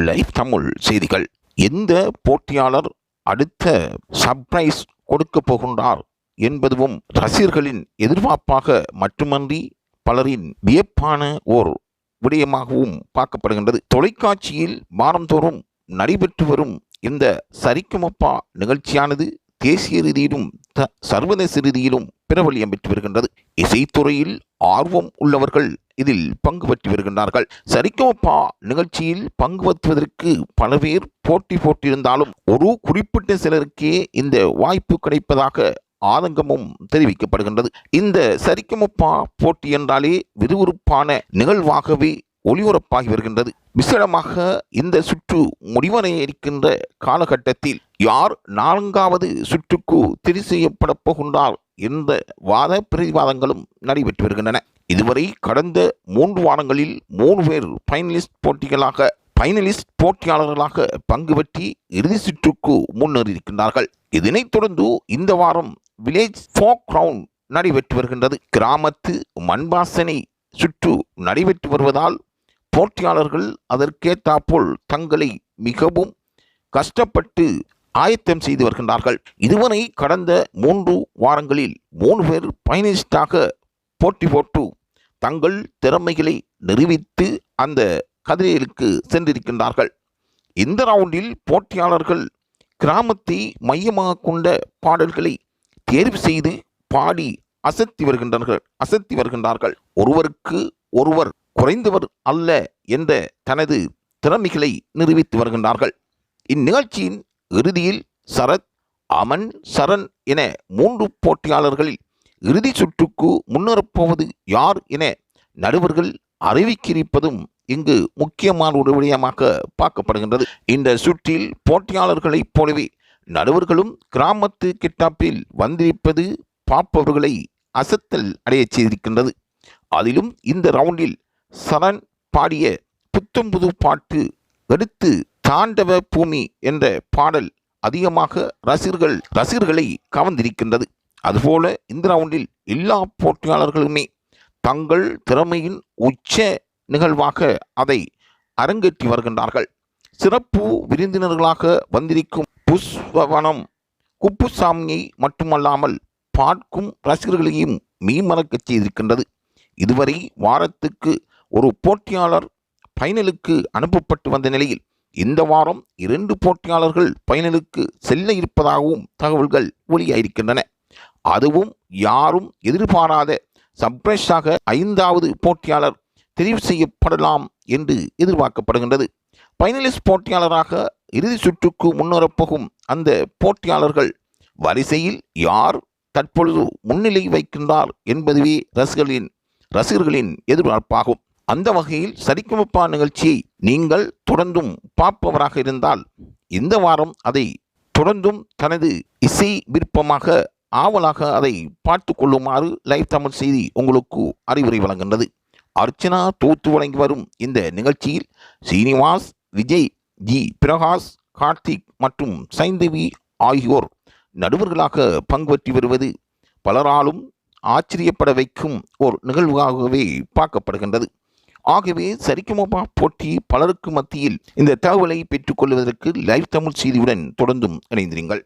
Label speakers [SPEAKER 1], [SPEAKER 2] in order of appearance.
[SPEAKER 1] Live Tamil செய்திகள். எந்த போட்டியாளர் அடுத்த சர்ப்ரைஸ் கொடுக்க போகின்றார் என்பதும் ரசிகர்களின் எதிர்பார்ப்பாக மட்டுமன்றி பலரின் வியப்பான ஓர் விடயமாகவும் பார்க்கப்படுகின்றது. தொலைக்காட்சியில் வாரந்தோறும் நடைபெற்று வரும் இந்த சரிகமப நிகழ்ச்சியானது தேசிய ரீதியிலும் சர்வதேச ரீதியிலும் பிரபல்யம் பெற்று வருகின்றது. இசைத்துறையில் ஆர்வம் உள்ளவர்கள் இதில் பங்கு பெற்று வருகின்றார்கள். சரிகமப நிகழ்ச்சியில் பங்கு பெற்றுவதற்கு பல பேர் போட்டியிருந்தாலும் ஒரு குறிப்பிட்ட சிலருக்கே இந்த வாய்ப்பு கிடைப்பதாக ஆதங்கமும் தெரிவிக்கப்படுகின்றது. இந்த சரிகமப போட்டி என்றாலே விறுவிறுப்பான நிகழ்வாகவே ஒளிபரப்பாகி வருகின்றது. விசேடமாக இந்த சுற்று முடிவடைய இருக்கின்ற காலகட்டத்தில் யார் 4வது சுற்றுக்கு தெரிவு செய்யப்பட போகின்றார் என்ற வாத பிரதிவாதங்களும் நடைபெற்று வருகின்றன. இதுவரை கடந்த 3 வாரங்களில் 3 பேர் பைனலிஸ்ட் போட்டியாளர்களாக பங்கு பெற்றி இறுதி சுற்றுக்கு முன்னேறியிருக்கின்றார்கள். இதனைத் தொடர்ந்து இந்த வாரம் வில்லேஜ் ஃபோக் ரவுண்ட் நடைபெற்று வருகின்றது. கிராமத்து மண்வாசனை சுற்று நடைபெற்று வருவதால் போட்டியாளர்கள் அதற்கேற்றாற்போல் தங்களை மிகவும் கஷ்டப்பட்டு ஆயத்தம் செய்து வருகின்றார்கள். இதுவரை கடந்த 3 வாரங்களில் 3 பேர் பைனலிஸ்டாக போட்டி போட்டு தங்கள் திறமைகளை நிரூபித்து அந்த கதிரையிலுக்கு சென்றிருக்கின்றார்கள். இந்த ரவுண்டில் போட்டியாளர்கள் கிராமத்தை மையமாக கொண்ட பாடல்களை தேர்வு செய்து பாடி அசத்தி வருகின்றார்கள். ஒருவருக்கு ஒருவர் குறைந்தவர் அல்ல என்ற தனது திறமைகளை நிரூபித்து வருகின்றார்கள். இந்நிகழ்ச்சியின் இறுதியில் சரத், அமன், சரண் என 3 போட்டியாளர்களில் இறுதி சுற்றுக்கு முன்னேறப்போவது யார் என நடுவர்கள் அறிவிக்கிருப்பதும் இங்கு முக்கியமான ஒரு விடயமாக பார்க்கப்படுகின்றது. இந்த சுற்றில் போட்டியாளர்களைப் போலவே நடுவர்களும் கிராமத்து கிட்டாப்பில் வந்திருப்பது பார்ப்பவர்களை அசத்தல் அடைய செய்திருக்கின்றது. அதிலும் இந்த ரவுண்டில் சரண் பாடிய புத்தம்புது பாட்டு எடுத்து தாண்டவ பூமி என்ற பாடல் அதிகமாக ரசிகர்களை கவர்ந்திருக்கின்றது. அதுபோல இந்த ரவுண்டில் எல்லா போட்டியாளர்களுமே தங்கள் திறமையின் உச்ச நிகழ்வாக அதை அரங்கேற்றி வருகின்றார்கள். சிறப்பு விருந்தினர்களாக வந்திருக்கும் புஷ்பவனம் குப்புசாமியை மட்டுமல்லாமல் பார்க்கும் ரசிகர்களையும் மீமறக்கச் செய்திருக்கின்றது. இதுவரை வாரத்துக்கு ஒரு போட்டியாளர் பைனலுக்கு அனுப்பப்பட்டு வந்த நிலையில் இந்த வாரம் 2 போட்டியாளர்கள் பைனலுக்கு செல்ல இருப்பதாகவும் தகவல்கள் வெளியாகியிருக்கின்றன. அதுவும் யாரும் எதிர்பாராத சர்ப்ரைஸாக 5வது போட்டியாளர் தெரிவு செய்யப்படலாம் என்று எதிர்பார்க்கப்படுகின்றது. பைனலிஸ்ட் போட்டியாளராக இறுதி சுற்றுக்கு முன்னேறப்போகும் அந்த போட்டியாளர்கள் வரிசையில் யார் தற்பொழுது முன்னிலை வைக்கின்றார் என்பதுவே ரசிகர்களின் எதிர்பார்ப்பாகும். அந்த வகையில் சரிகமப நிகழ்ச்சியை நீங்கள் தொடர்ந்தும் பார்ப்பவராக இருந்தால் இந்த வாரம் அதை தொடர்ந்தும் தனது இசை விருப்பமாக ஆவலாக அதை பார்த்து கொள்ளுமாறு லைவ் தமிழ் செய்தி உங்களுக்கு அறிவுரை வழங்குகின்றது. அர்ச்சனா தொகுத்து வழங்கி வரும் இந்த நிகழ்ச்சியில் சீனிவாஸ், விஜய், ஜி பிரகாஷ், கார்த்திக் மற்றும் சைந்தவி ஆகியோர் நடுவர்களாக பங்கு பெற்று வருவது பலராலும் ஆச்சரியப்பட வைக்கும் ஒரு நிகழ்வாகவே பார்க்கப்படுகின்றது. ஆகவே சரிகமப போட்டி பலருக்கு மத்தியில் இந்த தகவலை பெற்றுக்கொள்வதற்கு லைவ் தமிழ் செய்தியுடன் தொடர்ந்தும் இணைந்திருங்கள்.